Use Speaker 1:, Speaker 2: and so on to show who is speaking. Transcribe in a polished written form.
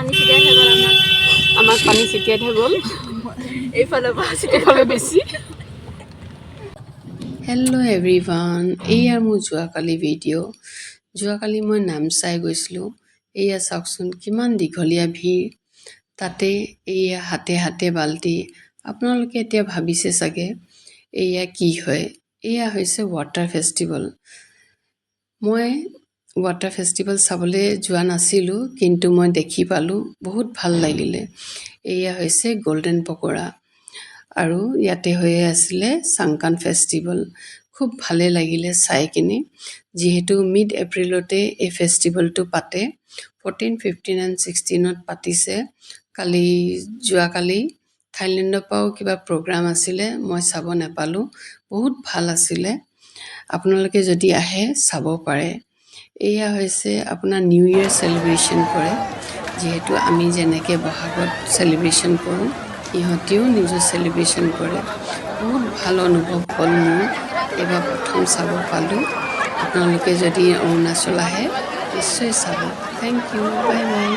Speaker 1: পানী ছিটিয়াই থৈ গ'ল আমাক পানী ছিটিয়াই থৈ গ'ল এইফালৰ পৰা ছিটিয়াই বেছি
Speaker 2: হেল্ল' এভৰিৱান, এয়া মোৰ যোৱাকালি ভিডিঅ'। যোৱাকালি মই নামচাই গৈছিলোঁ। এয়া চাওকচোন কিমান দীঘলীয়া ভিৰ, তাতে এয়া হাতে হাতে বাল্টি। আপোনালোকে এতিয়া ভাবিছে চাগে এয়া কি হয়। এয়া হৈছে ৱাটাৰ ফেষ্টিভেল। মই ৱাটাৰ ফেষ্টিভেল চাবলৈ যোৱা নাছিলোঁ, কিন্তু মই দেখি পালোঁ, বহুত ভাল লাগিলে। এয়া হৈছে গল্ডেন পকৰা আৰু ইয়াতে হৈ আছিলে চাংকান ফেষ্টিভেল। খুব ভালে লাগিলে চাই কিনে, যিহেতু মিড এপ্ৰিলতে এই ফেষ্টিভেলটো পাতে। 14, 15 and 16 পাতিছে। যোৱাকালি থাইলেণ্ডৰ পৰাও কিবা প্ৰগ্ৰাম আছিলে, মই চাব নাপালোঁ। বহুত ভাল আছিলে, আপোনালোকে যদি আহে চাব পাৰে। এয়া হৈছে আপোনাৰ নিউ ইয়েৰ চেলিব্ৰেশ্যন কৰে, যিহেতু আমি যেনেকৈ বহাগত চেলিব্ৰেশ্যন কৰোঁ, ইহঁতেও নিজৰ চেলিব্ৰেশ্যন কৰে। বহুত ভাল অনুভৱ হ'ল মোৰ, এইবাৰ প্ৰথম চাব পালোঁ। আপোনালোকে যদি অৰুণাচল আহে নিশ্চয় চাব। Thank you, bye by.